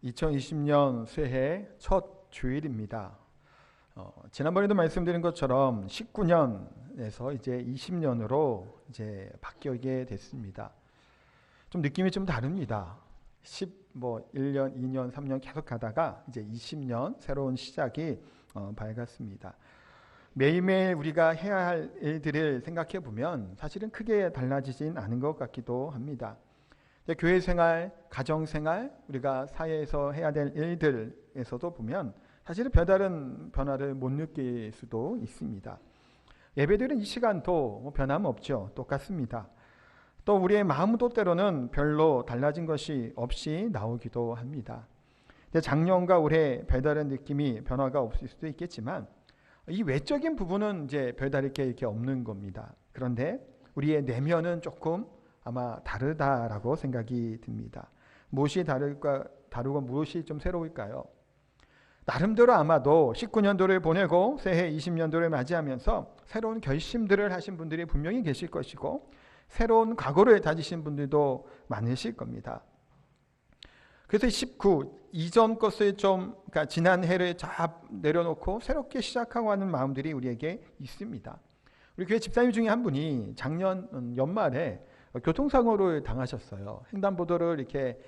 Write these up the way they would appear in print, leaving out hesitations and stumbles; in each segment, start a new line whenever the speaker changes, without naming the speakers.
2020년 새해 첫 주일입니다. 지난번에도 말씀드린 것처럼 19년에서 이제 20년으로 이제 바뀌게 됐습니다. 좀 느낌이 좀 다릅니다. 1년, 2년, 3년 계속 가다가 이제 20년 새로운 시작이 밝았습니다. 매일매일 우리가 해야 할 일들을 생각해 보면 사실은 크게 달라지진 않은 것 같기도 합니다. 교회 생활, 가정 생활, 우리가 사회에서 해야 될 일들에서도 보면 사실은 별다른 변화를 못 느낄 수도 있습니다. 예배드리는 이 시간도 변함없죠. 똑같습니다. 또 우리의 마음도 때로는 별로 달라진 것이 없이 나오기도 합니다. 작년과 올해 별다른 느낌이 변화가 없을 수도 있겠지만 이 외적인 부분은 이제 별다를 게 이렇게 없는 겁니다. 그런데 우리의 내면은 조금 아마 다르다라고 생각이 듭니다. 무엇이 다르고 무엇이 좀 새로울까요? 나름대로 아마도 19년도를 보내고 새해 20년도를 맞이하면서 새로운 결심들을 하신 분들이 분명히 계실 것이고 새로운 각오를 다지신 분들도 많으실 겁니다. 그래서 19 이전 것을 그러니까 지난 해를 쫙 내려놓고 새롭게 시작하고 하는 마음들이 우리에게 있습니다. 우리 교회 집사님 중에 한 분이 작년 연말에 교통사고를 당하셨어요. 횡단보도를 이렇게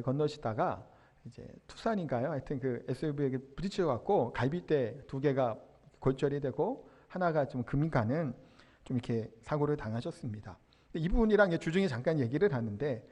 건너시다가 이제 투싼인가요? 하여튼 그 SUV에게 부딪혀 갖고 갈비뼈 2개가 골절이 되고 하나가 좀 금이 가는 좀 이렇게 사고를 당하셨습니다. 이분이랑 주중에 잠깐 얘기를 하는데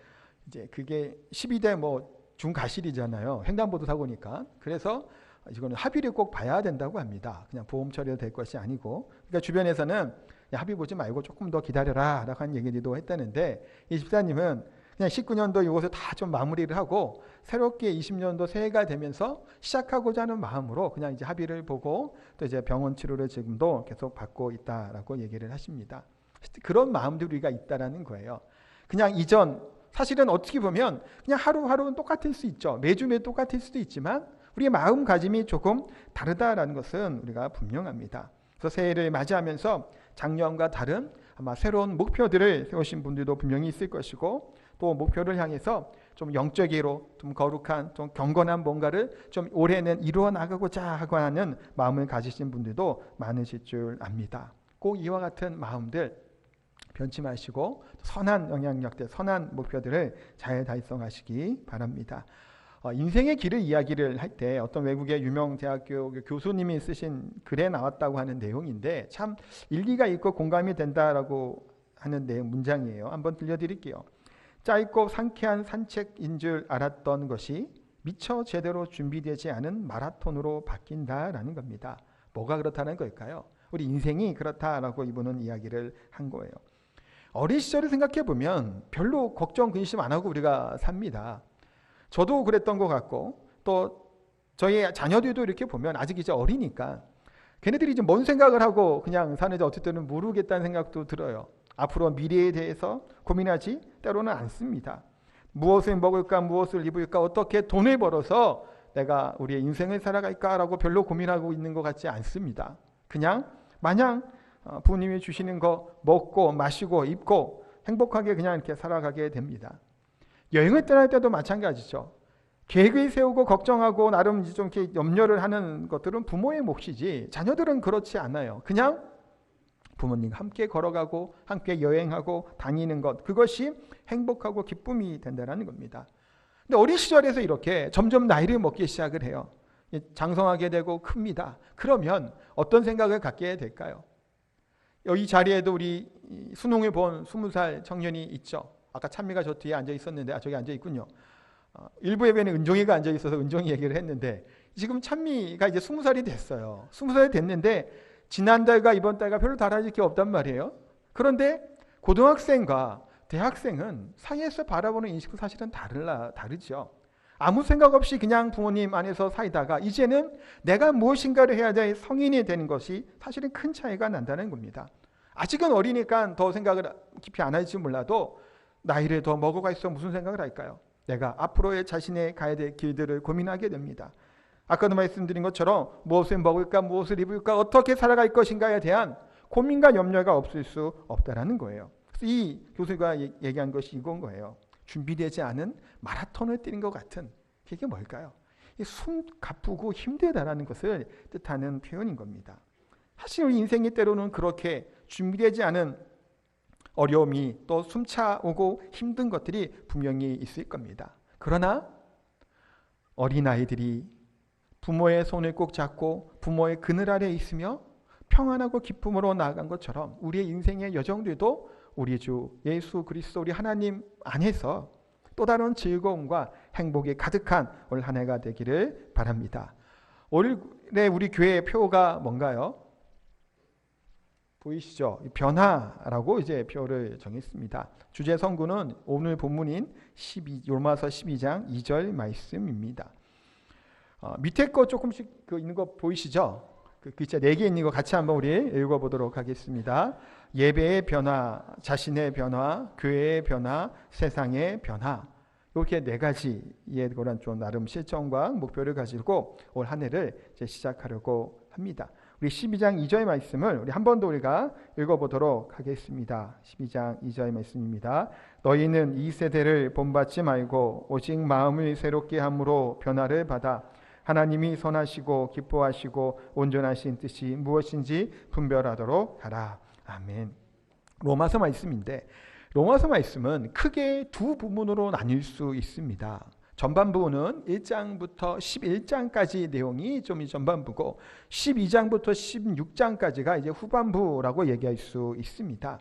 이제 그게 12대 중과실이잖아요. 횡단보도 사고니까. 그래서 이거는 합의를 꼭 봐야 된다고 합니다. 그냥 보험 처리가 될 것이 아니고. 그러니까 주변에서는 합의 보지 말고 조금 더 기다려라 라고 하는 얘기도 했다는데 이 집사님은 그냥 19년도 이것을 다 좀 마무리를 하고 새롭게 20년도 새해가 되면서 시작하고자 하는 마음으로 그냥 이제 합의를 보고 또 이제 병원 치료를 지금도 계속 받고 있다라고 얘기를 하십니다. 그런 마음들이 우리가 있다라는 거예요. 그냥 이전 사실은 어떻게 보면 그냥 하루하루는 똑같을 수 있죠. 매주 똑같을 수도 있지만 우리의 마음가짐이 조금 다르다라는 것은 우리가 분명합니다. 그래서 새해를 맞이하면서 작년과 다른 아마 새로운 목표들을 세우신 분들도 분명히 있을 것이고 또 목표를 향해서 좀 영적으로 좀 거룩한 좀 경건한 뭔가를 좀 올해는 이루어 나가고자 하고 하는 마음을 가지신 분들도 많으실 줄 압니다. 꼭 이와 같은 마음들 변치 마시고 선한 영향력들, 선한 목표들을 잘 달성하시기 바랍니다. 인생의 길을 이야기를 할 때 어떤 외국의 유명 대학교 교수님이 쓰신 글에 나왔다고 하는 내용인데 참 일리가 있고 공감이 된다라고 하는 내용 문장이에요. 한번 들려드릴게요. 짧고 상쾌한 산책인 줄 알았던 것이 미처 제대로 준비되지 않은 마라톤으로 바뀐다라는 겁니다. 뭐가 그렇다는 걸까요? 우리 인생이 그렇다라고 이분은 이야기를 한 거예요. 어린 시절을 생각해 보면 별로 걱정 근심 안 하고 우리가 삽니다. 저도 그랬던 것 같고 또 저희 자녀들도 이렇게 보면 아직 이제 어리니까 걔네들이 이제 뭔 생각을 하고 그냥 사는지 어떨 때는 모르겠다는 생각도 들어요. 앞으로 미래에 대해서 고민하지 때로는 않습니다. 무엇을 먹을까, 무엇을 입을까, 어떻게 돈을 벌어서 내가 우리의 인생을 살아갈까라고 별로 고민하고 있는 것 같지 않습니다. 그냥 마냥 부모님이 주시는 거 먹고 마시고 입고 행복하게 그냥 이렇게 살아가게 됩니다. 여행을 떠날 때도 마찬가지죠. 계획을 세우고 걱정하고 나름 좀 이렇게 염려를 하는 것들은 부모의 몫이지 자녀들은 그렇지 않아요. 그냥 부모님과 함께 걸어가고 함께 여행하고 다니는 것 그것이 행복하고 기쁨이 된다는 겁니다. 근데 어린 시절에서 이렇게 점점 나이를 먹기 시작을 해요. 장성하게 되고 큽니다. 그러면 어떤 생각을 갖게 될까요? 이 자리에도 우리 수능을 본 20살 청년이 있죠. 아까 찬미가 저 뒤에 앉아 있었는데 저기 앉아 있군요. 일부 예배는 은종이가 앉아 있어서 은종이 얘기를 했는데 지금 찬미가 이제 20살이 됐어요. 20살이 됐는데 지난달과 이번 달과 별로 달라질 게 없단 말이에요. 그런데 고등학생과 대학생은 사이에서 바라보는 인식도 사실은 다르죠. 아무 생각 없이 그냥 부모님 안에서 살다가 이제는 내가 무엇인가를 해야 될 성인이 되는 것이 사실은 큰 차이가 난다는 겁니다. 아직은 어리니까 더 생각을 깊이 안 할지 몰라도 나이를 더 먹어갈수록 무슨 생각을 할까요? 내가 앞으로의 자신의 가야 될 길들을 고민하게 됩니다. 아까도 말씀드린 것처럼 무엇을 먹을까, 무엇을 입을까, 어떻게 살아갈 것인가에 대한 고민과 염려가 없을 수 없다라는 거예요. 그래서 이 교수가 얘기한 것이 이건 거예요. 준비되지 않은 마라톤을 뛰는 것 같은 이게 뭘까요? 숨 가쁘고 힘들다라는 것을 뜻하는 표현인 겁니다. 사실 우리 인생이 때로는 그렇게 준비되지 않은 어려움이 또 숨차오고 힘든 것들이 분명히 있을 겁니다. 그러나 어린아이들이 부모의 손을 꼭 잡고 부모의 그늘 아래 있으며 평안하고 기쁨으로 나아간 것처럼 우리의 인생의 여정들도 우리 주 예수 그리스도 우리 하나님 안에서 또 다른 즐거움과 행복이 가득한 올 한 해가 되기를 바랍니다. 올해 우리 교회의 표가 뭔가요? 보이시죠? 변화라고 이제 표를 정했습니다. 주제 성구는 오늘 본문인 로마서 12장 2절 말씀입니다. 밑에 거 조금씩 있는 거 보이시죠? 글자 4개 있는 거 같이 한번 우리 읽어보도록 하겠습니다. 예배의 변화, 자신의 변화, 교회의 변화, 세상의 변화. 이렇게 4가지의 그런 좀 나름 실정과 목표를 가지고 올 한 해를 이제 시작하려고 합니다. 우리 12장 2절 말씀을 우리 한 번 더 우리가 읽어보도록 하겠습니다. 12장 2절 말씀입니다. 너희는 이 세대를 본받지 말고 오직 마음을 새롭게 함으로 변화를 받아 하나님이 선하시고 기뻐하시고 온전하신 뜻이 무엇인지 분별하도록 하라. 아멘. 로마서 말씀인데 로마서 말씀은 크게 두 부분으로 나뉠 수 있습니다. 전반부는 1장부터 11장까지 내용이 좀 전반부고 12장부터 16장까지가 이제 후반부라고 얘기할 수 있습니다.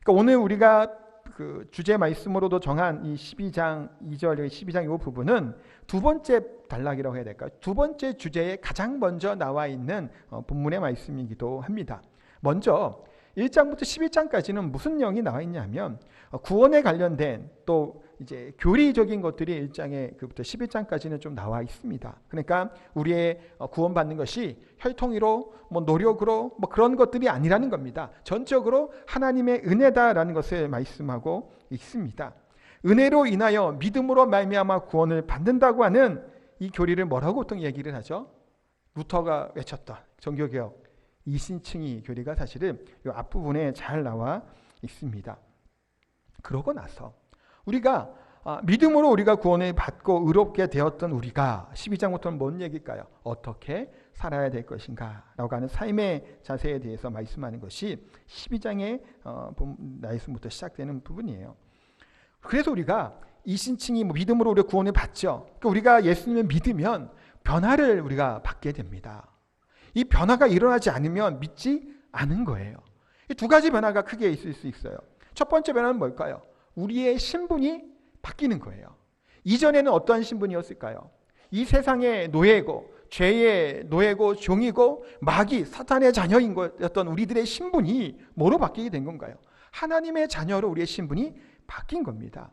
그러니까 오늘 우리가 그 주제 말씀으로도 정한 이 12장 2절, 12장 이 부분은 두 번째 단락이라고 해야 될까요? 두 번째 주제에 가장 먼저 나와 있는 본문의 말씀이기도 합니다. 먼저 1장부터 11장까지는 무슨 내용이 나와 있냐면 구원에 관련된 또 이제 교리적인 것들이 1장에 11장까지는 좀 나와 있습니다. 그러니까 우리의 구원받는 것이 혈통으로 노력으로 그런 것들이 아니라는 겁니다. 전적으로 하나님의 은혜다라는 것을 말씀하고 있습니다. 은혜로 인하여 믿음으로 말미암아 구원을 받는다고 하는 이 교리를 뭐라고 보통 얘기를 하죠? 루터가 외쳤던 종교개혁 이신층이 교리가 사실은 이 앞부분에 잘 나와 있습니다. 그러고 나서 우리가 믿음으로 우리가 구원을 받고 의롭게 되었던 우리가 12장부터는 뭔 얘기일까요? 어떻게 살아야 될 것인가 라고 하는 삶의 자세에 대해서 말씀하는 것이 12장의 말씀부터 시작되는 부분이에요. 그래서 우리가 이신층이 믿음으로 우리가 구원을 받죠. 그러니까 우리가 예수님을 믿으면 변화를 우리가 받게 됩니다. 이 변화가 일어나지 않으면 믿지 않은 거예요. 이 두 가지 변화가 크게 있을 수 있어요. 첫 번째 변화는 뭘까요? 우리의 신분이 바뀌는 거예요. 이전에는 어떠한 신분이었을까요? 이 세상의 노예고 죄의 노예고 종이고 마귀 사탄의 자녀인 것였던 우리들의 신분이 뭐로 바뀌게 된 건가요? 하나님의 자녀로 우리의 신분이 바뀐 겁니다.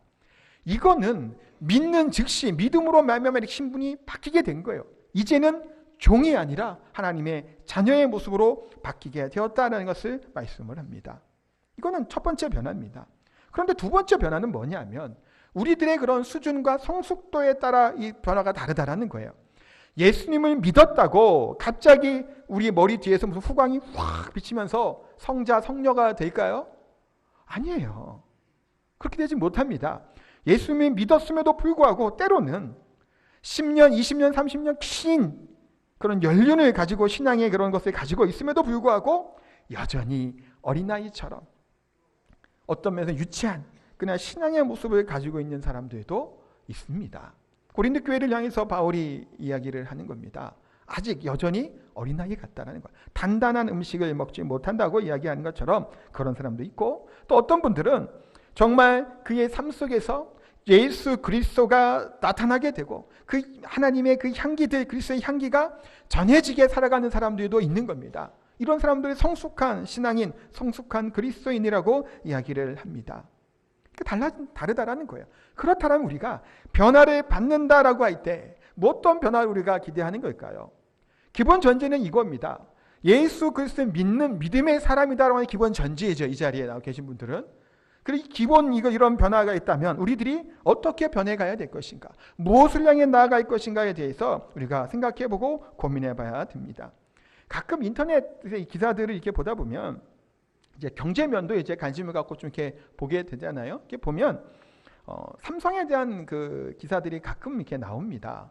이거는 믿는 즉시 믿음으로 말미암아 신분이 바뀌게 된 거예요. 이제는 종이 아니라 하나님의 자녀의 모습으로 바뀌게 되었다는 것을 말씀을 합니다. 이거는 첫 번째 변화입니다. 그런데 두 번째 변화는 뭐냐면 우리들의 그런 수준과 성숙도에 따라 이 변화가 다르다라는 거예요. 예수님을 믿었다고 갑자기 우리 머리 뒤에서 무슨 후광이 확 비치면서 성자, 성녀가 될까요? 아니에요. 그렇게 되지 못합니다. 예수님을 믿었음에도 불구하고 때로는 10년, 20년, 30년 긴 그런 연륜을 가지고 신앙의 그런 것을 가지고 있음에도 불구하고 여전히 어린아이처럼 어떤 면에서 유치한 그냥 신앙의 모습을 가지고 있는 사람들도 있습니다. 고린도 교회를 향해서 바울이 이야기를 하는 겁니다. 아직 여전히 어린아이 같다는 거예요. 단단한 음식을 먹지 못한다고 이야기하는 것처럼 그런 사람도 있고 또 어떤 분들은 정말 그의 삶 속에서 예수 그리스도가 나타나게 되고 그 하나님의 그 향기들 그리스도의 향기가 전해지게 살아가는 사람들도 있는 겁니다. 이런 사람들이 성숙한 신앙인, 성숙한 그리스도인이라고 이야기를 합니다. 다르다라는 거예요. 그렇다면 우리가 변화를 받는다라고 할 때 어떤 변화를 우리가 기대하는 걸까요? 기본 전제는 이겁니다. 예수 그리스도를 믿는 믿음의 사람이다라고 하는 기본 전제이죠. 이 자리에 나와 계신 분들은. 그리고 기본 이런 변화가 있다면 우리들이 어떻게 변해가야 될 것인가, 무엇을 향해 나아갈 것인가에 대해서 우리가 생각해보고 고민해봐야 됩니다. 가끔 인터넷의 기사들을 이렇게 보다 보면 이제 경제면도 이제 관심을 갖고 좀 이렇게 보게 되잖아요. 이렇게 보면 삼성에 대한 그 기사들이 가끔 이렇게 나옵니다.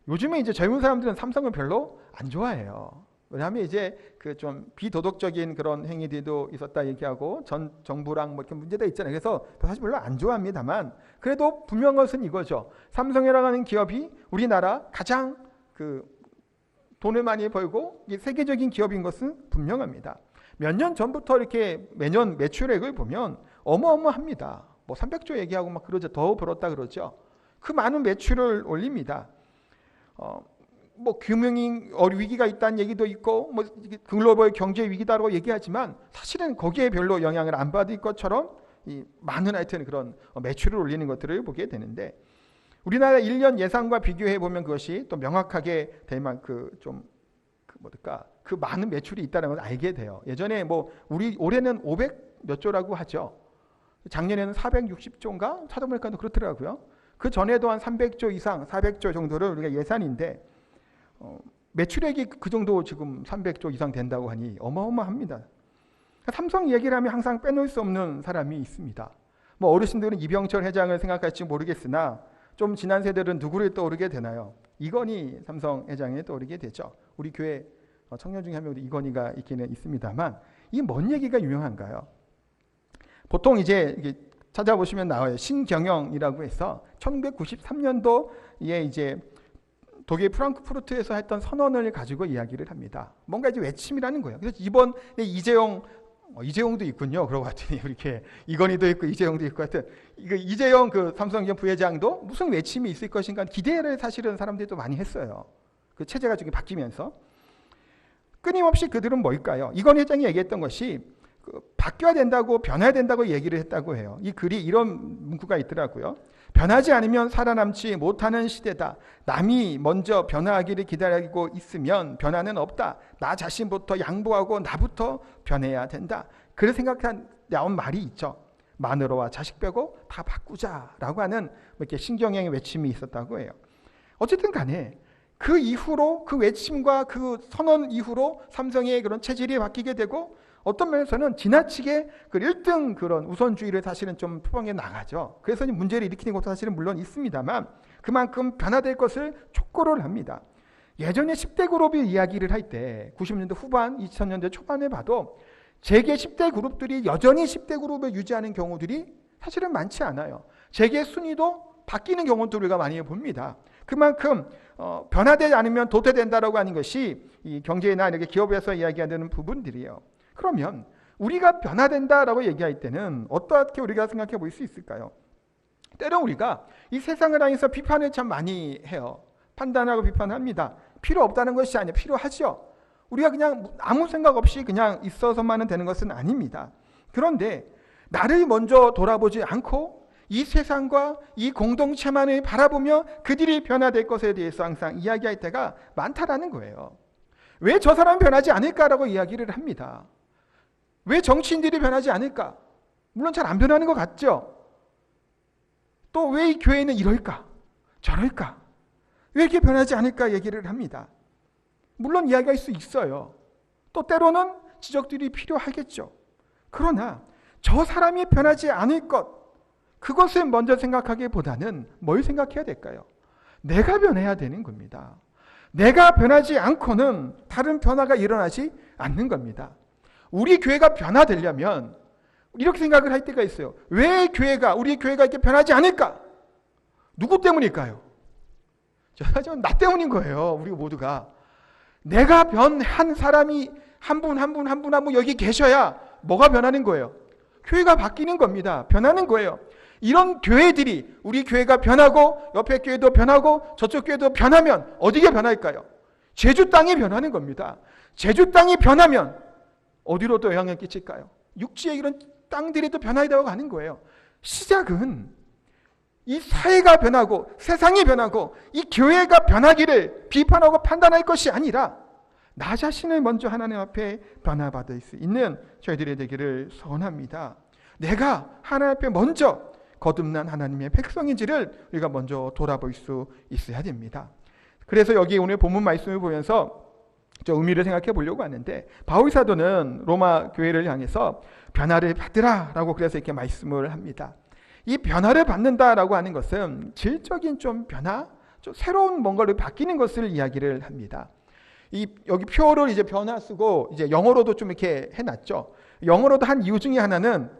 요즘에 이제 젊은 사람들은 삼성을 별로 안 좋아해요. 왜냐하면 이제 그 좀 비도덕적인 그런 행위들도 있었다 얘기하고 전 정부랑 뭐 이렇게 문제가 있잖아요. 그래서 사실 별로 안 좋아합니다만 그래도 분명한 것은 이거죠. 삼성이라고 하는 기업이 우리나라 가장 그 돈을 많이 벌고 세계적인 기업인 것은 분명합니다. 몇 년 전부터 이렇게 매년 매출액을 보면 어마어마합니다. 뭐 300조 얘기하고 막 그러죠. 더 벌었다 그러죠. 그 많은 매출을 올립니다. 뭐 금융 위기가 있다는 얘기도 있고 뭐 글로벌 경제 위기다라고 얘기하지만 사실은 거기에 별로 영향을 안 받을 것처럼 이 많은 하여튼 그런 매출을 올리는 것들을 보게 되는데 우리나라 1년 예산과 비교해 보면 그것이 또 명확하게 될 만큼 그 많은 매출이 있다는 걸 알게 돼요. 예전에 뭐 우리 올해는 500 몇 조라고 하죠. 작년에는 460조인가 찾아보니까 그렇더라고요. 그 전에도 한 300조 이상, 400조 정도를 우리가 예산인데 매출액이 그 정도 지금 300조 이상 된다고 하니 어마어마합니다. 삼성 얘기를 하면 항상 빼놓을 수 없는 사람이 있습니다. 뭐 어르신들은 이병철 회장을 생각할지 모르겠으나 좀 지난 세대들은 누구를 떠오르게 되나요? 이건희 삼성 회장이 떠오르게 되죠. 우리 교회 청년 중에 한 명 이건희가 있기는 있습니다만 이 뭔 얘기가 유명한가요? 보통 이제 찾아보시면 나와요. 신경영이라고 해서 1993년도에 이제 독일 프랑크푸르트에서 했던 선언을 가지고 이야기를 합니다. 뭔가 이제 외침이라는 거예요. 그래서 이번 이재용도 있군요. 그러고 봤더니 이렇게 이건희도 있고 이재용도 있고 하여튼 이재용 그 삼성전자 부회장도 무슨 외침이 있을 것인가 기대를 사실은 사람들이 또 많이 했어요. 그 체제가 좀 바뀌면서 끊임없이 그들은 뭘까요? 이건희 회장이 얘기했던 것이 바뀌어야 된다고 변해야 된다고 얘기를 했다고 해요. 이 글이 이런 문구가 있더라고요. 변하지 않으면 살아남지 못하는 시대다. 남이 먼저 변화하기를 기다리고 있으면 변화는 없다. 나 자신부터 양보하고 나부터 변해야 된다. 그런 생각한 나온 말이 있죠. 마누라와 자식 빼고 다 바꾸자라고 하는 이렇게 신경영의 외침이 있었다고 해요. 어쨌든 간에 그 이후로 그 외침과 그 선언 이후로 삼성의 그런 체질이 바뀌게 되고 어떤 면에서는 지나치게 그 1등 그런 우선주의를 사실은 좀 표방해 나가죠. 그래서 문제를 일으키는 것도 사실은 물론 있습니다만 그만큼 변화될 것을 촉구를 합니다. 예전에 10대 그룹이 이야기를 할 때 90년대 후반, 2000년대 초반에 봐도 재계 10대 그룹들이 여전히 10대 그룹을 유지하는 경우들이 사실은 많지 않아요. 재계 순위도 바뀌는 경우도 우리가 많이 봅니다. 그만큼 변화되지 않으면 도태된다라고 하는 것이 이 경제나 이렇게 기업에서 이야기하는 부분들이에요. 그러면 우리가 변화된다라고 얘기할 때는 어떻게 우리가 생각해 볼 수 있을까요? 때론 우리가 이 세상을 향해서 비판을 참 많이 해요. 판단하고 비판합니다. 필요 없다는 것이 아니라 필요하죠. 우리가 그냥 아무 생각 없이 그냥 있어서만은 되는 것은 아닙니다. 그런데 나를 먼저 돌아보지 않고 이 세상과 이 공동체만을 바라보며 그들이 변화될 것에 대해서 항상 이야기할 때가 많다라는 거예요. 왜 저 사람은 변하지 않을까라고 이야기를 합니다. 왜 정치인들이 변하지 않을까? 물론 잘 안 변하는 것 같죠? 또 왜 이 교회는 이럴까? 저럴까? 왜 이렇게 변하지 않을까 얘기를 합니다. 물론 이야기할 수 있어요. 또 때로는 지적들이 필요하겠죠. 그러나 저 사람이 변하지 않을 것, 그것을 먼저 생각하기보다는 뭘 생각해야 될까요? 내가 변해야 되는 겁니다. 내가 변하지 않고는 다른 변화가 일어나지 않는 겁니다. 우리 교회가 변화되려면 이렇게 생각을 할 때가 있어요. 왜 우리 교회가 이렇게 변하지 않을까? 누구 때문일까요? 나 때문인 거예요. 우리 모두가. 내가 변한 사람이 한 분 여기 계셔야 뭐가 변하는 거예요? 교회가 바뀌는 겁니다. 변하는 거예요. 이런 교회들이 우리 교회가 변하고 옆에 교회도 변하고 저쪽 교회도 변하면 어디가 변할까요? 제주 땅이 변하는 겁니다. 제주 땅이 변하면 어디로 또 영향을 끼칠까요? 육지의 이런 땅들이 또 변화되어 가는 거예요. 시작은 이 사회가 변하고 세상이 변하고 이 교회가 변하기를 비판하고 판단할 것이 아니라 나 자신을 먼저 하나님 앞에 변화받을 수 있는 저희들이 되기를 소원합니다. 내가 하나님 앞에 먼저 거듭난 하나님의 백성인지를 우리가 먼저 돌아볼 수 있어야 됩니다. 그래서 여기 오늘 본문 말씀을 보면서 좀 의미를 생각해 보려고 하는데 바울 사도는 로마 교회를 향해서 변화를 받으라 라고 그래서 이렇게 말씀을 합니다. 이 변화를 받는다라고 하는 것은 질적인 좀 변화, 좀 새로운 뭔가를 바뀌는 것을 이야기를 합니다. 여기 표를 이제 변화 쓰고 이제 영어로도 좀 이렇게 해놨죠. 영어로도 한 이유 중에 하나는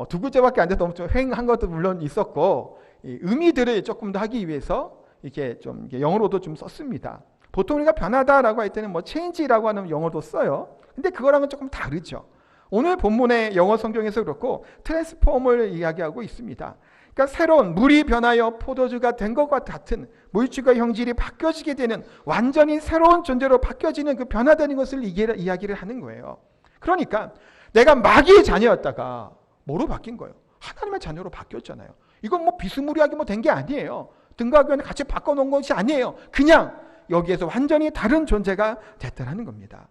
두 글자밖에 안 돼서 좀 횡한 것도 물론 있었고, 이 의미들을 조금 더 하기 위해서 이렇게 좀 이렇게 영어로도 좀 썼습니다. 보통 우리가 변하다라고 할 때는 뭐 change라고 하는 영어도 써요. 근데 그거랑은 조금 다르죠. 오늘 본문의 영어 성경에서 그렇고 트랜스폼을 이야기하고 있습니다. 그러니까 새로운 물이 변하여 포도주가 된 것과 같은 물질과 형질이 바뀌어지게 되는 완전히 새로운 존재로 바뀌어지는 그 변화되는 것을 이야기를 하는 거예요. 그러니까 내가 마귀의 자녀였다가 뭐로 바뀐 거예요? 하나님의 자녀로 바뀌었잖아요. 이건 뭐 비스무리하게 뭐 된 게 아니에요. 등과 교회는 같이 바꿔놓은 것이 아니에요. 그냥 여기에서 완전히 다른 존재가 됐다는 겁니다.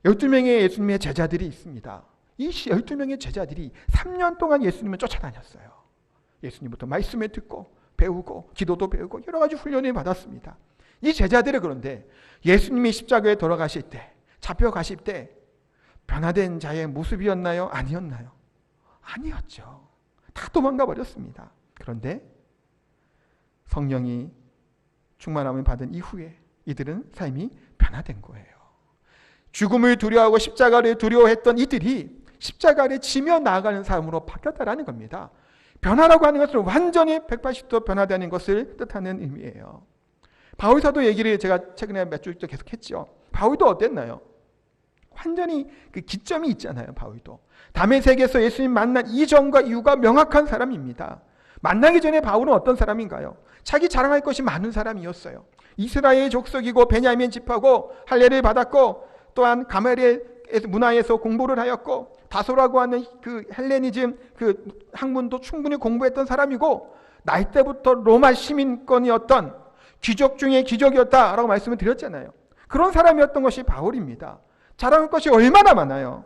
12명의 예수님의 제자들이 있습니다. 이 12명의 제자들이 3년 동안 예수님을 쫓아다녔어요. 예수님부터 말씀을 듣고 배우고 기도도 배우고 여러 가지 훈련을 받았습니다. 이 제자들은 그런데 예수님이 십자가에 돌아가실 때, 잡혀가실 때 변화된 자의 모습이었나요? 아니었나요? 아니었죠. 다 도망가 버렸습니다. 그런데 성령이 충만함을 받은 이후에 이들은 삶이 변화된 거예요. 죽음을 두려워하고 십자가를 두려워했던 이들이 십자가를 지며 나아가는 삶으로 바뀌었다라는 겁니다. 변화라고 하는 것은 완전히 180도 변화되는 것을 뜻하는 의미예요. 바울 사도 얘기를 제가 최근에 몇 주 계속 했죠. 바울도 어땠나요? 완전히 그 기점이 있잖아요. 바울도 다메섹에서 예수님 만난 이전과 이후가 명확한 사람입니다. 만나기 전에 바울은 어떤 사람인가요? 자기 자랑할 것이 많은 사람이었어요. 이스라엘 족속이고 베냐민 지파고 할례를 받았고 또한 가멜리엘 문화에서 공부를 하였고 다소라고 하는 그 헬레니즘 그 학문도 충분히 공부했던 사람이고 나이 때부터 로마 시민권이었던 귀족 중에 귀족이었다라고 말씀을 드렸잖아요. 그런 사람이었던 것이 바울입니다. 자랑할 것이 얼마나 많아요.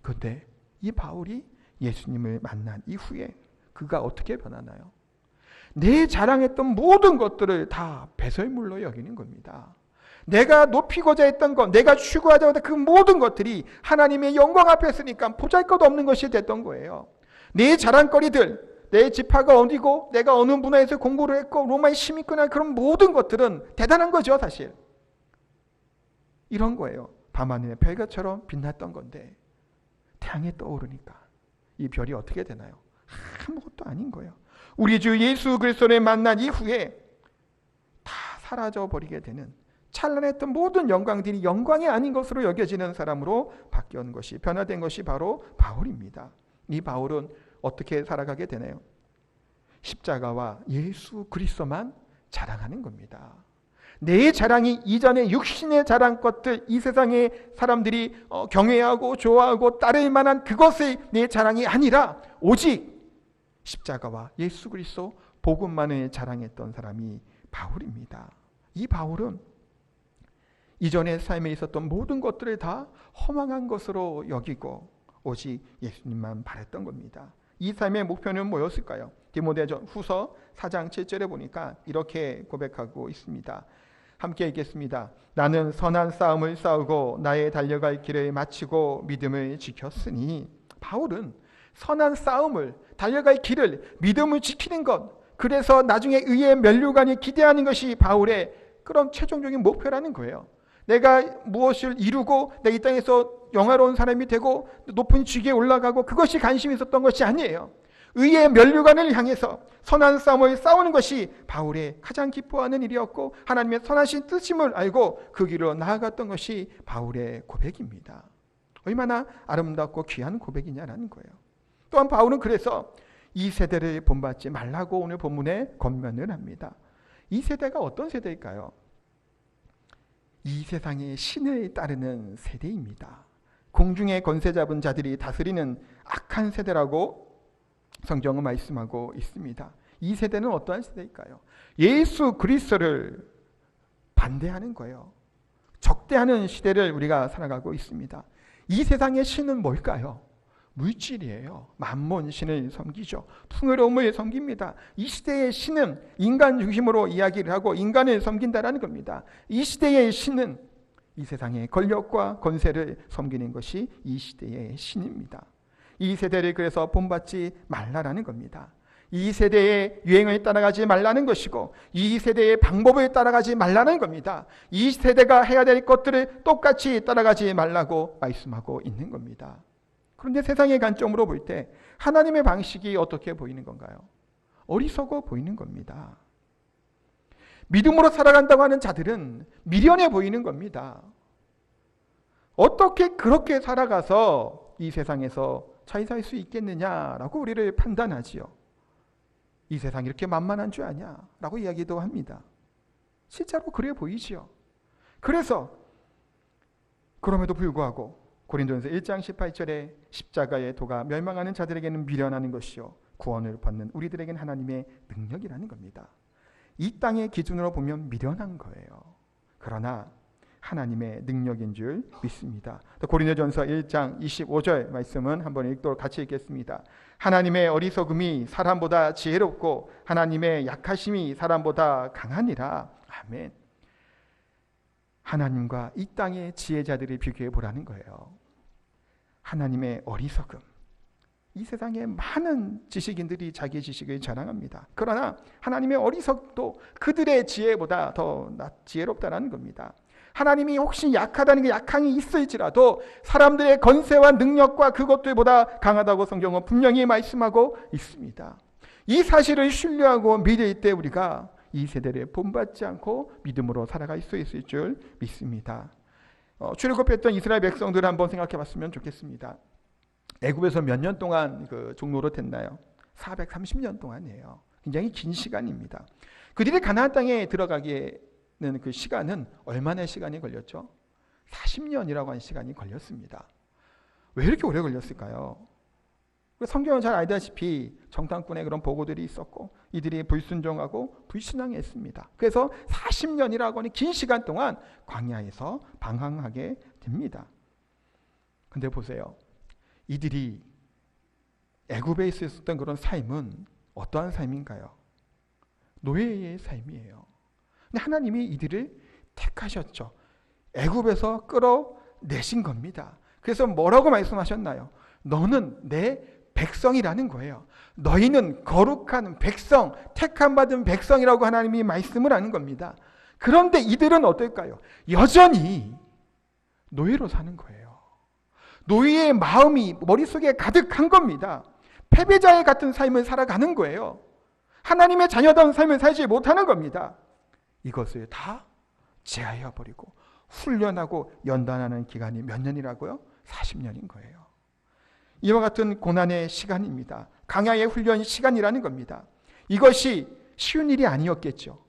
그런데 이 바울이 예수님을 만난 이후에 그가 어떻게 변하나요? 내 자랑했던 모든 것들을 다 배설물로 여기는 겁니다. 내가 높이고자 했던 것, 내가 추구하자 했던 그 모든 것들이 하나님의 영광 앞에 있으니까 보잘것없는 것이 됐던 거예요. 내 자랑거리들, 내 지파가 어디고 내가 어느 문화에서 공부를 했고 로마의 시민권이나 그런 모든 것들은 대단한 거죠. 사실 이런 거예요. 밤하늘의 별것처럼 빛났던 건데 태양이 떠오르니까 이 별이 어떻게 되나요? 아무것도 아닌 거예요. 우리 주 예수 그리스도를 만난 이후에 다 사라져 버리게 되는 찬란했던 모든 영광들이 영광이 아닌 것으로 여겨지는 사람으로 바뀐 것이 변화된 것이 바로 바울입니다. 이 바울은 어떻게 살아가게 되나요? 십자가와 예수 그리스도만 자랑하는 겁니다. 내 자랑이 이전에 육신의 자랑 것들, 이 세상의 사람들이 경외하고 좋아하고 따를 만한 그것의 내 자랑이 아니라 오직 십자가와 예수 그리스도 복음만을 자랑했던 사람이 바울입니다. 이 바울은 이전의 삶에 있었던 모든 것들을 다 허망한 것으로 여기고 오직 예수님만 바랬던 겁니다. 이 삶의 목표는 뭐였을까요? 디모데 후서 4장 7절에 보니까 이렇게 고백하고 있습니다. 함께 읽겠습니다. 나는 선한 싸움을 싸우고 나의 달려갈 길을 마치고 믿음을 지켰으니. 바울은 선한 싸움을, 달려갈 길을, 믿음을 지키는 것, 그래서 나중에 의의 면류관이 기대하는 것이 바울의 그런 최종적인 목표라는 거예요. 내가 무엇을 이루고 내 이 땅에서 영화로운 사람이 되고 높은 직위에 올라가고 그것이 관심이 있었던 것이 아니에요. 의의 면류관을 향해서 선한 싸움을 싸우는 것이 바울의 가장 기뻐하는 일이었고 하나님의 선하신 뜻임을 알고 그 길로 나아갔던 것이 바울의 고백입니다. 얼마나 아름답고 귀한 고백이냐라는 거예요. 또한 바울은 그래서 이 세대를 본받지 말라고 오늘 본문에 권면을 합니다. 이 세대가 어떤 세대일까요? 이 세상의 신을 따르는 세대입니다. 공중의 권세 잡은 자들이 다스리는 악한 세대라고 성경은 말씀하고 있습니다. 이 세대는 어떠한 세대일까요? 예수 그리스도를 반대하는 거예요. 적대하는 시대를 우리가 살아가고 있습니다. 이 세상의 신은 뭘까요? 물질이에요. 만몬 신을 섬기죠. 풍요로움을 섬깁니다. 이 시대의 신은 인간 중심으로 이야기를 하고 인간을 섬긴다라는 겁니다. 이 시대의 신은 이 세상의 권력과 권세를 섬기는 것이 이 시대의 신입니다. 이 세대를 그래서 본받지 말라라는 겁니다. 이 세대의 유행을 따라가지 말라는 것이고 이 세대의 방법을 따라가지 말라는 겁니다. 이 세대가 해야 될 것들을 똑같이 따라가지 말라고 말씀하고 있는 겁니다. 그런데 세상의 관점으로 볼 때 하나님의 방식이 어떻게 보이는 건가요? 어리석어 보이는 겁니다. 믿음으로 살아간다고 하는 자들은 미련해 보이는 겁니다. 어떻게 그렇게 살아가서 이 세상에서 잘 살 수 있겠느냐라고 우리를 판단하지요. 이 세상이 이렇게 만만한 줄 아냐? 라고 이야기도 합니다. 실제로 그래 보이지요. 그래서 그럼에도 불구하고 고린도전서 1장 18절에 십자가의 도가 멸망하는 자들에게는 미련하는 것이요 구원을 받는 우리들에게는 하나님의 능력이라는 겁니다. 이 땅의 기준으로 보면 미련한 거예요. 그러나 하나님의 능력인 줄 믿습니다. 고린도전서 1장 25절 말씀은 한번 읽도록 같이 읽겠습니다. 하나님의 어리석음이 사람보다 지혜롭고 하나님의 약하심이 사람보다 강하니라. 아멘. 하나님과 이 땅의 지혜자들을 비교해 보라는 거예요. 하나님의 어리석음. 이 세상에 많은 지식인들이 자기의 지식을 자랑합니다. 그러나 하나님의 어리석도 그들의 지혜보다 더 지혜롭다는 겁니다. 하나님이 혹시 약하다는 게 약함이 있을지라도 사람들의 건세와 능력과 그것들보다 강하다고 성경은 분명히 말씀하고 있습니다. 이 사실을 신뢰하고 믿을 때 우리가 이 세대를 본받지 않고 믿음으로 살아갈 수 있을 줄 믿습니다. 출애굽했던 이스라엘 백성들을 한번 생각해 봤으면 좋겠습니다. 애굽에서 몇 년 동안 종노릇 했나요? 430년 동안이에요. 굉장히 긴 시간입니다. 그들이 가나안 땅에 들어가기에는 그 시간은 얼마나 시간이 걸렸죠? 40년이라고 하는 시간이 걸렸습니다. 왜 이렇게 오래 걸렸을까요? 성경은 잘 알다시피 정탐꾼의 그런 보고들이 있었고 이들이 불순종하고 불신앙했습니다. 그래서 40년이라고 하는 긴 시간 동안 광야에서 방황하게 됩니다. 근데 보세요. 이들이 애굽에 있었던 그런 삶은 어떠한 삶인가요? 노예의 삶이에요. 근데 하나님이 이들을 택하셨죠. 애굽에서 끌어내신 겁니다. 그래서 뭐라고 말씀하셨나요? 너는 내 백성이라는 거예요. 너희는 거룩한 백성, 택함받은 백성이라고 하나님이 말씀을 하는 겁니다. 그런데 이들은 어떨까요? 여전히 노예로 사는 거예요. 노예의 마음이 머릿속에 가득한 겁니다. 패배자의 같은 삶을 살아가는 거예요. 하나님의 자녀다운 삶을 살지 못하는 겁니다. 이것을 다 제하여버리고 훈련하고 연단하는 기간이 몇 년이라고요? 40년인 거예요. 이와 같은 고난의 시간입니다. 강야의 훈련 시간이라는 겁니다. 이것이 쉬운 일이 아니었겠죠.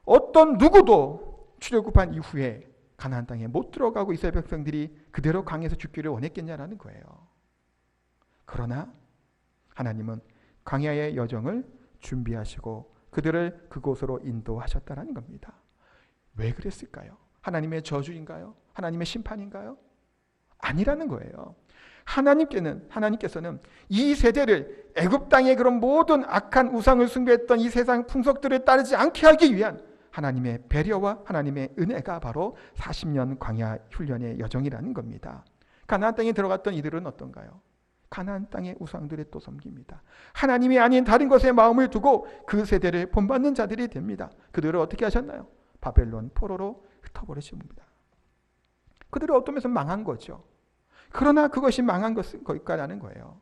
어떤 누구도 출애굽한 이후에 가나안 땅에 못 들어가고 이스라엘 백성들이 그대로 강에서 죽기를 원했겠냐라는 거예요. 그러나 하나님은 광야의 여정을 준비하시고 그들을 그곳으로 인도하셨다는 겁니다. 왜 그랬을까요? 하나님의 저주인가요? 하나님의 심판인가요? 아니라는 거예요. 하나님께서는 이 세대를 애굽 땅의 그런 모든 악한 우상을 숭배했던 이 세상 풍속들을 따르지 않게 하기 위한 하나님의 배려와 하나님의 은혜가 바로 40년 광야 훈련의 여정이라는 겁니다. 가나안 땅에 들어갔던 이들은 어떤가요? 가나안 땅의 우상들을 또 섬깁니다. 하나님이 아닌 다른 것에 마음을 두고 그 세대를 본받는 자들이 됩니다. 그들을 어떻게 하셨나요? 바벨론 포로로 흩어버리십니다. 그들을 어떤 면에서 망한 거죠. 그러나 그것이 망한 것일까라는 거예요.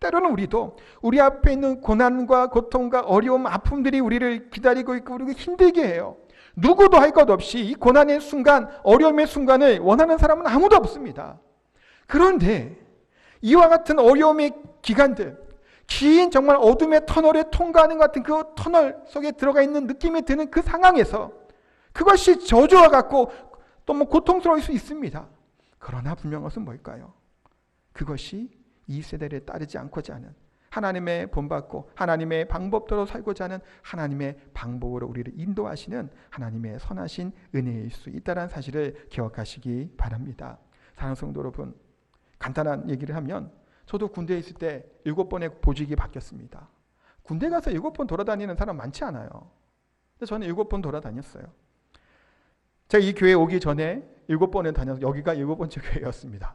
때로는 우리도 우리 앞에 있는 고난과 고통과 어려움, 아픔들이 우리를 기다리고 있고 우리가 힘들게 해요. 누구도 할 것 없이 이 고난의 순간, 어려움의 순간을 원하는 사람은 아무도 없습니다. 그런데 이와 같은 어려움의 기간들, 긴 정말 어둠의 터널에 통과하는 것 같은 그 터널 속에 들어가 있는 느낌이 드는 그 상황에서 그것이 저주와 같고 또 고통스러울 수 있습니다. 그러나 분명한 것은 뭘까요? 그것이 이 세대를 따르지 않고자 하는 하나님의 본받고 하나님의 방법대로 살고자 하는 하나님의 방법으로 우리를 인도하시는 하나님의 선하신 은혜일 수 있다는 사실을 기억하시기 바랍니다. 사랑하는 성도 여러분, 간단한 얘기를 하면 저도 군대에 있을 때 7번의 보직이 바뀌었습니다. 군대 가서 7번 돌아다니는 사람 많지 않아요. 근데 저는 7번 돌아다녔어요. 제가 이 교회 오기 전에 7번을 다녀서 여기가 7번째 교회였습니다.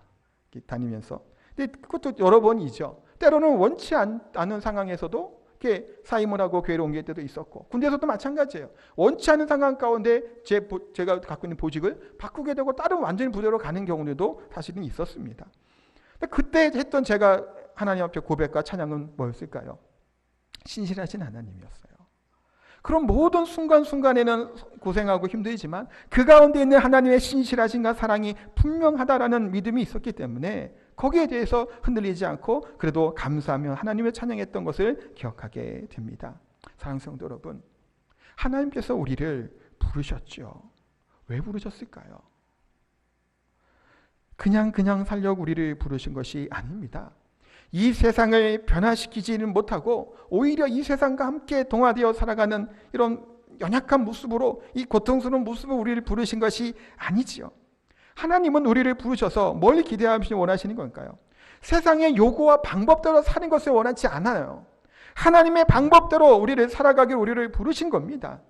다니면서. 근데 그것도 여러 번이죠. 때로는 원치 않은 상황에서도 이렇게 사임을 하고 교회로 옮길 때도 있었고, 군대에서도 마찬가지예요. 원치 않은 상황 가운데 제가 갖고 있는 보직을 바꾸게 되고 다른 완전히 부대로 가는 경우도 사실은 있었습니다. 근데 그때 했던 제가 하나님 앞에 고백과 찬양은 뭐였을까요? 신실하신 하나님이었어요. 그런 모든 순간순간에는 고생하고 힘들지만 그 가운데 있는 하나님의 신실하신과 사랑이 분명하다라는 믿음이 있었기 때문에 거기에 대해서 흔들리지 않고 그래도 감사하며 하나님을 찬양했던 것을 기억하게 됩니다. 사랑하는 성도 여러분, 하나님께서 우리를 부르셨죠. 왜 부르셨을까요? 그냥 살려고 우리를 부르신 것이 아닙니다. 이 세상을 변화시키지는 못하고 오히려 이 세상과 함께 동화되어 살아가는 이런 연약한 모습으로, 이 고통스러운 모습으로 우리를 부르신 것이 아니지요. 하나님은 우리를 부르셔서 뭘 기대하시며 원하시는 걸까요? 세상의 요구와 방법대로 사는 것을 원하지 않아요. 하나님의 방법대로 우리를 살아가길 우리를 부르신 겁니다.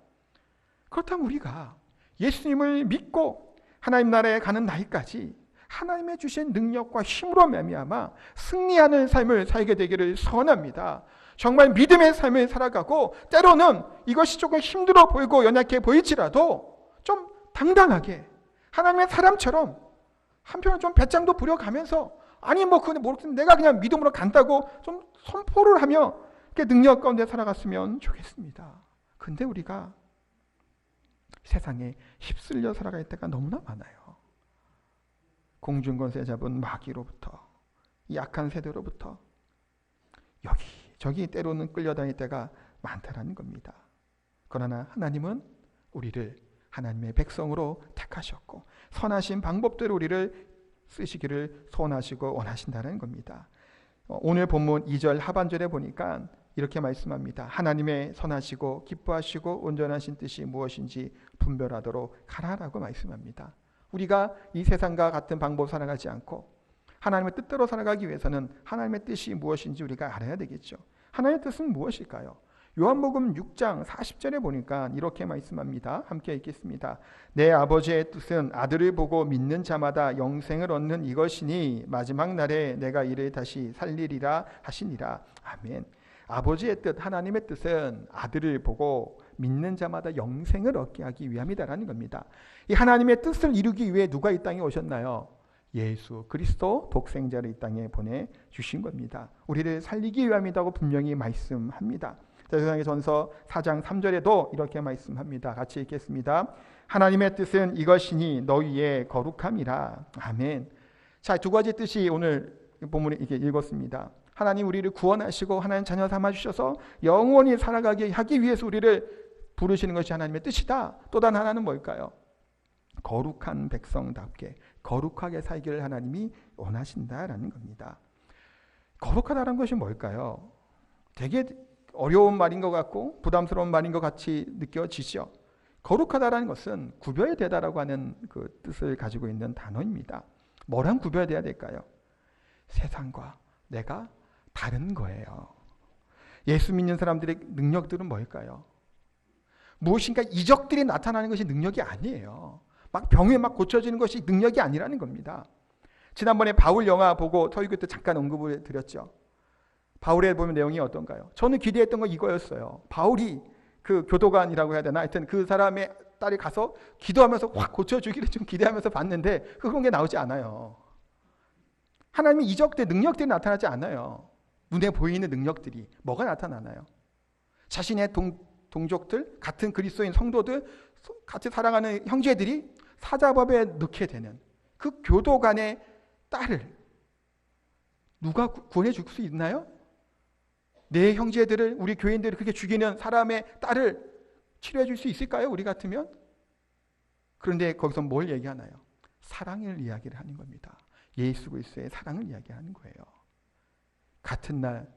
그렇다면 우리가 예수님을 믿고 하나님 나라에 가는 날까지 하나님의 주신 능력과 힘으로 말미암아 승리하는 삶을 살게 되기를 소원합니다. 정말 믿음의 삶을 살아가고, 때로는 이것이 조금 힘들어 보이고 연약해 보일지라도 좀 당당하게 하나님의 사람처럼 한편은 좀 배짱도 부려가면서, 아니 내가 그냥 믿음으로 간다고 좀 선포를 하며 이렇게 능력 가운데 살아갔으면 좋겠습니다. 근데 우리가 세상에 휩쓸려 살아갈 때가 너무나 많아요. 공중권세 잡은 마귀로부터, 이 악한 세대로부터 여기저기 때로는 끌려다닐 때가 많다라는 겁니다. 그러나 하나님은 우리를 하나님의 백성으로 택하셨고 선하신 방법대로 우리를 쓰시기를 소원하시고 원하신다는 겁니다. 오늘 본문 2절 하반절에 보니까 이렇게 말씀합니다. 하나님의 선하시고 기뻐하시고 온전하신 뜻이 무엇인지 분별하도록 가라라고 말씀합니다. 우리가 이 세상과 같은 방법 살아가지 않고 하나님의 뜻대로 살아가기 위해서는 하나님의 뜻이 무엇인지 우리가 알아야 되겠죠. 하나님의 뜻은 무엇일까요? 요한복음 6장 40절에 보니까 이렇게 말씀합니다. 함께 읽겠습니다. 내 아버지의 뜻은 아들을 보고 믿는 자마다 영생을 얻는 이것이니 마지막 날에 내가 이를 다시 살리리라 하시니라. 아멘. 아버지의 뜻, 하나님의 뜻은 아들을 보고 믿는 자마다 영생을 얻게 하기 위함이다라는 겁니다. 이 하나님의 뜻을 이루기 위해 누가 이 땅에 오셨나요? 예수 그리스도 독생자를 이 땅에 보내주신 겁니다. 우리를 살리기 위함이라고 분명히 말씀합니다. 데살로니가전서 4장 3절에도 이렇게 말씀합니다. 같이 읽겠습니다. 하나님의 뜻은 이것이니 너희의 거룩함이라. 아멘. 자, 두 가지 뜻이 오늘 본문에 이렇게 읽었습니다. 하나님 우리를 구원하시고 하나님 자녀 삼아주셔서 영원히 살아가게 하기 위해서 우리를 부르시는 것이 하나님의 뜻이다. 또 다른 하나는 뭘까요? 거룩한 백성답게 거룩하게 살기를 하나님이 원하신다라는 겁니다. 거룩하다는 것이 뭘까요? 되게 어려운 말인 것 같고 부담스러운 말인 것 같이 느껴지죠. 거룩하다는 것은 구별되다라고 하는 그 뜻을 가지고 있는 단어입니다. 뭐랑 구별돼야 될까요? 세상과 내가 다른 거예요. 예수 믿는 사람들의 능력들은 뭘까요? 무엇인가 이적들이 나타나는 것이 능력이 아니에요. 막 병이 막 고쳐지는 것이 능력이 아니라는 겁니다. 지난번에 바울 영화 보고 설교 때 잠깐 언급을 드렸죠. 바울에 보면 내용이 어떤가요? 저는 기대했던 건 이거였어요. 바울이 그 교도관이라고 해야 되나? 하여튼 그 사람의 딸이 가서 기도하면서 확 고쳐주기를 좀 기대하면서 봤는데 그런 게 나오지 않아요. 하나님의 이적들, 능력들이 나타나지 않아요. 눈에 보이는 능력들이 뭐가 나타나나요? 자신의 동족들, 같은 그리스도인 성도들, 같이 사랑하는 형제들이 사자법에 넣게 되는 그 교도관의 딸을 누가 구원해 줄 수 있나요? 내 형제들을, 우리 교인들을 그렇게 죽이는 사람의 딸을 치료해 줄 수 있을까요? 우리 같으면? 그런데 거기서 뭘 얘기하나요? 사랑을 이야기를 하는 겁니다. 예수 그리스도의 사랑을 이야기하는 거예요. 같은 날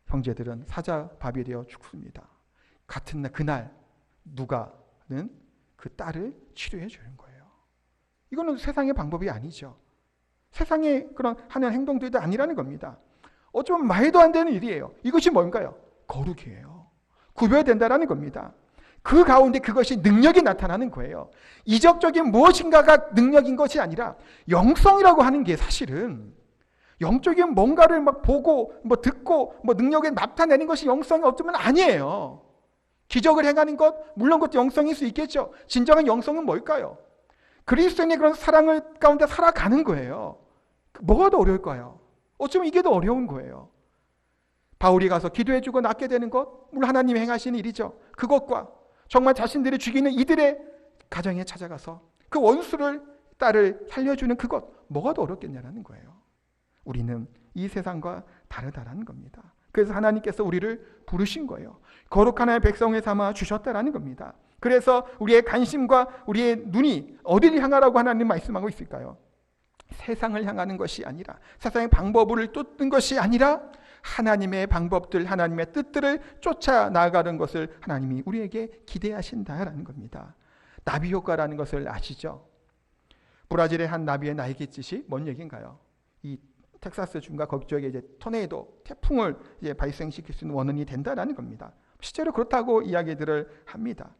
형제들은 사자밥이 되어 죽습니다. 같은 날 그날 누가는 그 딸을 치료해 주는 거예요. 이거는 세상의 방법이 아니죠. 세상의 그런 하는 행동들도 아니라는 겁니다. 어쩌면 말도 안 되는 일이에요. 이것이 뭔가요? 거룩이에요. 구별된다라는 겁니다. 그 가운데 그것이 능력이 나타나는 거예요. 이적적인 무엇인가가 능력인 것이 아니라 영성이라고 하는 게 사실은 영적인 뭔가를 막 보고 뭐 듣고 뭐 능력에 나타내는 것이 영성이 어쩌면 아니에요. 기적을 행하는 것, 물론 그것도 영성일 수 있겠죠. 진정한 영성은 뭘까요? 그리스도인의 그런 사랑을 가운데 살아가는 거예요. 뭐가 더 어려울까요? 어쩌면 이게 더 어려운 거예요. 바울이 가서 기도해주고 낫게 되는 것, 물론 하나님이 행하시는 일이죠. 그것과 정말 자신들이 죽이는 이들의 가정에 찾아가서 그 원수를, 딸을 살려주는 그것, 뭐가 더 어렵겠냐라는 거예요. 우리는 이 세상과 다르다라는 겁니다. 그래서 하나님께서 우리를 부르신 거예요. 거룩한 하나님의 백성을 삼아 주셨다라는 겁니다. 그래서 우리의 관심과 우리의 눈이 어디를 향하라고 하나님 말씀하고 있을까요? 세상을 향하는 것이 아니라, 세상의 방법을 쫓는 것이 아니라 하나님의 방법들, 하나님의 뜻들을 쫓아 나아가는 것을 하나님이 우리에게 기대하신다라는 겁니다. 나비 효과라는 것을 아시죠? 브라질의 한 나비의 날갯짓이 뭔 얘기인가요? 이 텍사스 주가 거기 쪽에 이제 토네이도, 태풍을 이제 발생시킬 수 있는 원인이 된다라는 겁니다. 실제로 그렇다고 이야기들을 합니다.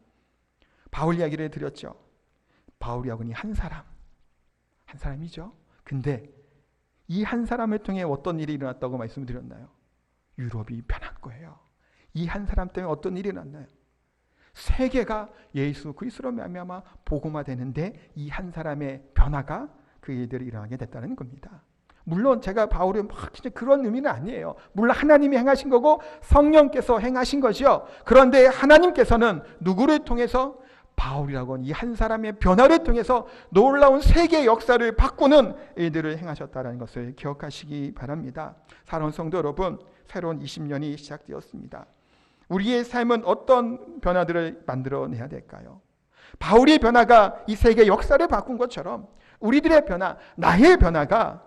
바울 이야기를 드렸죠. 바울이하고는 한 사람이죠. 근데 이 한 사람을 통해 어떤 일이 일어났다고 말씀드렸나요? 유럽이 변한 거예요. 이 한 사람 때문에 어떤 일이 일어났나요? 세계가 예수 그리스도로 말미암아 복음화되는데 이 한 사람의 변화가 그 일들이 일어나게 됐다는 겁니다. 물론 제가 바울이 막 진짜 그런 의미는 아니에요. 물론 하나님이 행하신 거고 성령께서 행하신 거죠. 그런데 하나님께서는 누구를 통해서? 바울이라고 하는 이 한 사람의 변화를 통해서 놀라운 세계 역사를 바꾸는 일들을 행하셨다는 것을 기억하시기 바랍니다. 사랑하는 성도 여러분, 새로운 20년이 시작되었습니다. 우리의 삶은 어떤 변화들을 만들어내야 될까요? 바울의 변화가 이 세계 역사를 바꾼 것처럼 우리들의 변화, 나의 변화가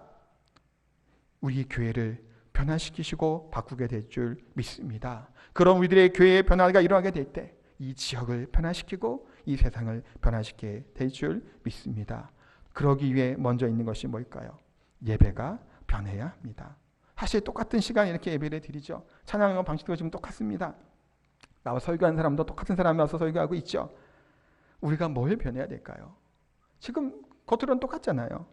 우리 교회를 변화시키시고 바꾸게 될 줄 믿습니다. 그럼 우리들의 교회의 변화가 일어나게 될 때 이 지역을 변화시키고 이 세상을 변화시키게 될 줄 믿습니다. 그러기 위해 먼저 있는 것이 뭘까요? 예배가 변해야 합니다. 사실 똑같은 시간에 이렇게 예배를 드리죠. 찬양하는 방식도 지금 똑같습니다. 나와 설교하는 사람도 똑같은 사람이 와서 설교하고 있죠. 우리가 뭘 변해야 될까요? 지금 겉으로는 똑같잖아요.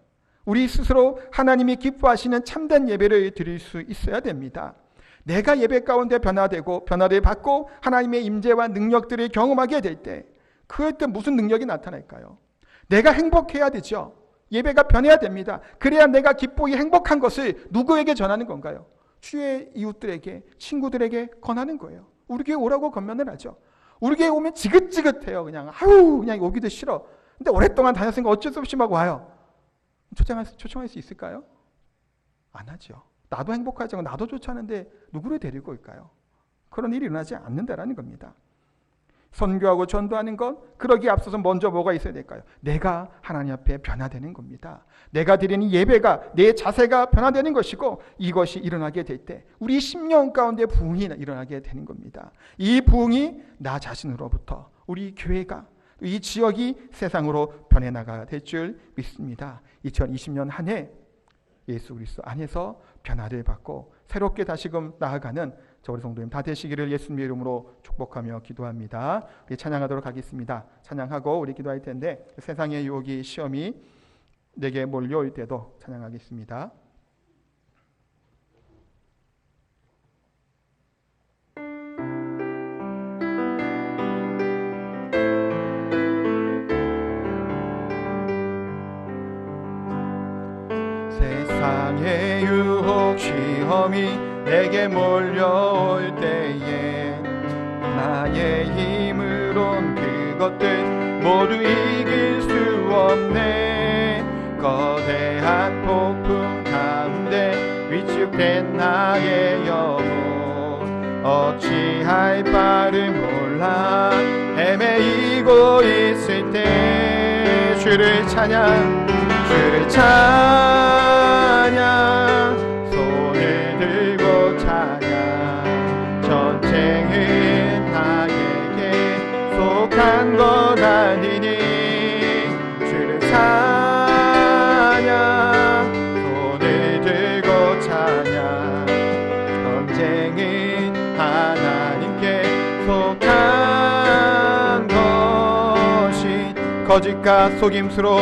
우리 스스로 하나님이 기뻐하시는 참된 예배를 드릴 수 있어야 됩니다. 내가 예배 가운데 변화되고 변화를 받고 하나님의 임재와 능력들을 경험하게 될 때 그럴 때 무슨 능력이 나타날까요? 내가 행복해야 되죠. 예배가 변해야 됩니다. 그래야 내가 기쁘게 행복한 것을 누구에게 전하는 건가요? 주의 이웃들에게, 친구들에게 권하는 거예요. 우리 교회 오라고 권면을 하죠. 우리 교회 오면 지긋지긋해요. 그냥 그냥 오기도 싫어. 근데 오랫동안 다녔으니까 어쩔 수 없이 막 와요. 초청할 수 있을까요? 안 하죠. 나도 행복하지 않고 나도 좋지 않은데 누구를 데리고 올까요? 그런 일이 일어나지 않는다라는 겁니다. 선교하고 전도하는 것, 그러기에 앞서서 먼저 뭐가 있어야 될까요? 내가 하나님 앞에 변화되는 겁니다. 내가 드리는 예배가, 내 자세가 변화되는 것이고 이것이 일어나게 될 때 우리 10년 가운데 부흥이 일어나게 되는 겁니다. 이 부흥이 나 자신으로부터 우리 교회가, 이 지역이 세상으로 변해나가야 될 줄 믿습니다. 2020년 한 해 예수 그리스도 안에서 변화를 받고 새롭게 다시금 나아가는 우리 성도님 다 되시기를 예수님의 이름으로 축복하며 기도합니다. 우리 찬양하도록 하겠습니다. 찬양하고 우리 기도할 텐데 세상의 유혹이 시험이 내게 몰려올 때도 찬양하겠습니다. 세상의 유혹 시험이 내게 몰려올 때에 나의 힘으론 그것들 모두 이길 수 없네. 거대한 폭풍 가운데 위축된 나의 영혼 어찌할 바를 몰라 헤매이고 있을 때 주를 찬양 손을 들고 찬양 전쟁은 나에게 속한 것 아니니 주를 찬양 손을 들고 찬양 전쟁은 하나님께 속한 것이 거짓과 속임수로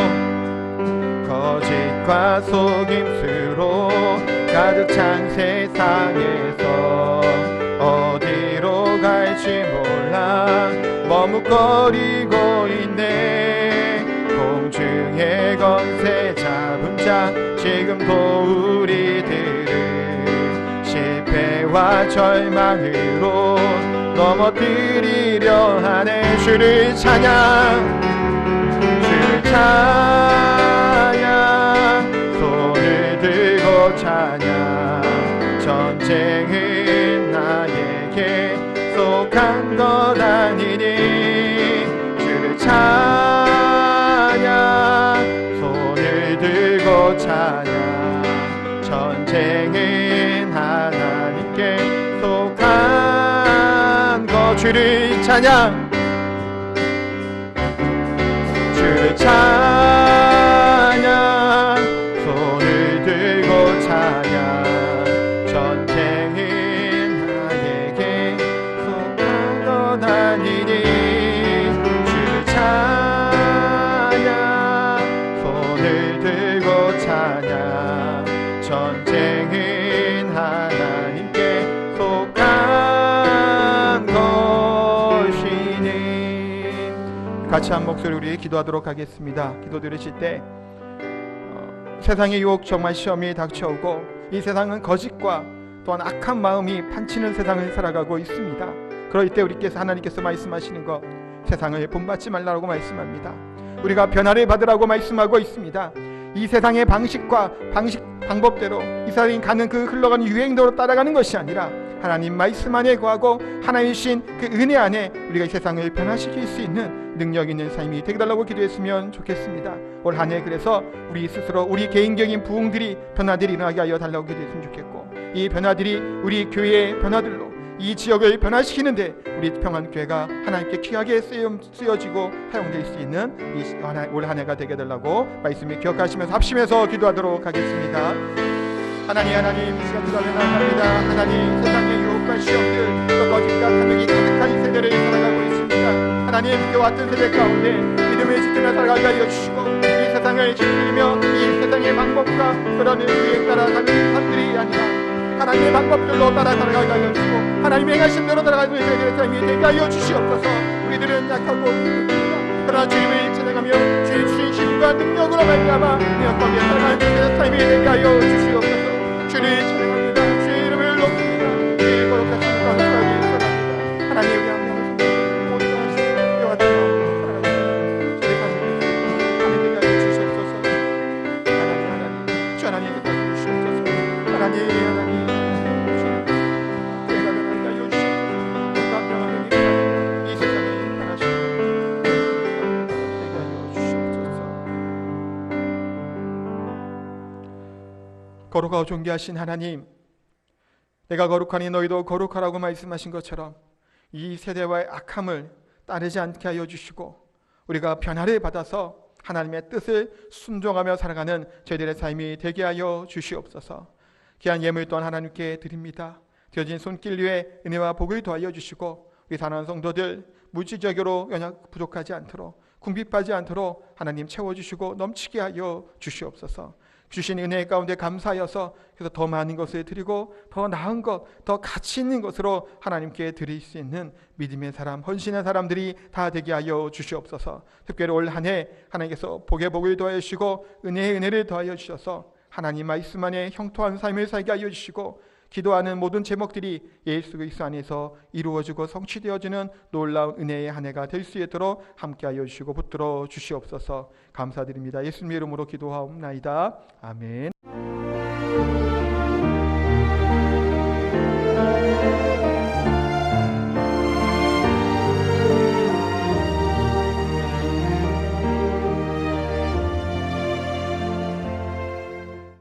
거짓과 속임수로 가득 찬 세상에서 어디로 갈지 몰라 머뭇거리고 있네. 공중의 권세 잡은 자 지금도 우리들을 실패와 절망으로 넘어뜨리려 하네. 주를 찬양, 주를 찬양, 손을 들고 찬양. 전쟁은 나에게 속한 것 아니니. 주를 찬양, 손을 들고 찬양. 전쟁은 하나님께 속한 것. 주를 찬양, 주를 찬양, 손을 들고 찬양. 전쟁은 나에게 속한 것 아니니. 주를 찬양, 손을 들고 찬양. 전쟁은 하나님께 속한 것이니. 같이 한 목소리 우리 기도하도록 하겠습니다. 기도 들으실 때 세상의 유혹 정말 시험이 닥쳐오고 이 세상은 거짓과 또한 악한 마음이 판치는 세상을 살아가고 있습니다. 그럴 때 우리께서 하나님께서 말씀하시는 것, 세상을 본받지 말라고 말씀합니다. 우리가 변화를 받으라고 말씀하고 있습니다. 이 세상의 방법대로 이 세상이 가는 그 흘러가는 유행대로 따라가는 것이 아니라 하나님 말씀 안에 거하고 하나님 주신 그 은혜 안에 우리가 이 세상을 변화시킬 수 있는 능력 있는 삶이 되게달라고 기도했으면 좋겠습니다. 올 한 해 그래서 우리 스스로 우리 개인적인 부흥들이 변화들이 일어나게 하여 달라고 기도했으면 좋겠고, 이 변화들이 우리 교회의 변화들로 이 지역을 변화시키는데 우리 평안교회가 하나님께 귀하게 쓰여지고 사용될 수 있는 올 한 해가 되게 달라고 말씀을 기억하시면서 합심해서 기도하도록 하겠습니다. 하나님, 이 시간 기도하며 나아갑니다. 하나님, 세상의 유혹과 시험들 또 거짓과 탐욕이 가득한 이 세대를 살아가고 있습니다. 하나님, 그와 같은 세대 가운데 믿음을 지키며 살아가게 하여 주시고, 이 세상을 지키며 이 세상의 방법과 그런 유행 따라 가는 사람들이 아니라 하나님의 방법들로 따라 살아가게 하여 주시고 하나님의 행하신 대로 따라가는 세대의 삶이 되게 하여 주시옵소서. 우리들은 약하고 힘듭니다. 그러나 주님을 찬양하며 주의 주신 힘과 능력으로 말미암아 거기에 살아가는 세대의 삶이 되게 하여 주시옵소서. 주를 찬양합니다. 주의 이름을 높입니다. 주의 거룩하신 감사하게 살아갑니다. 하나님, 우리 한 명을 모든 것을 여호와 되어 살아가는 주의 삶이 되게 하여 주시옵소서. 하나님, 주 하나님 도와주시옵소서. 하나님, 교회가 변하게 하여 주시옵소서. 모두가 변하는 이 세상에 변하시고 되게 하여 주시옵소서. 거룩하고 존귀하신 하나님, 내가 거룩하니 너희도 거룩하라고 말씀하신 것처럼 이 세대와의 악함을 따르지 않게 하여 주시고 우리가 변화를 받아서 하나님의 뜻을 순종하며 살아가는 저희들의 삶이 되게 하여 주시옵소서. 귀한 예물 또한 하나님께 드립니다. 되어진 손길 위에 은혜와 복을 더하여 주시고 우리 사랑하는 성도들 물질적으로 연약 부족하지 않도록 궁핍하지 않도록 하나님 채워주시고 넘치게 하여 주시옵소서. 주신 은혜 가운데 감사하여서 그래서 더 많은 것을 드리고 더 나은 것, 더 가치 있는 것으로 하나님께 드릴 수 있는 믿음의 사람, 헌신의 사람들이 다 되게 하여 주시옵소서. 특별히 올 한 해 하나님께서 복의 복을 더하여 주시고 은혜의 은혜를 더하여 주셔서 하나님 말씀 안에 형통한 삶을 살게 하여 주시고 기도하는 모든 제목들이 예수 그리스도 안에서 이루어지고 성취되어지는 놀라운 은혜의 한 해가 될 수 있도록 함께하여 주시고 붙들어 주시옵소서. 감사드립니다. 예수님의 이름으로 기도하옵나이다. 아멘.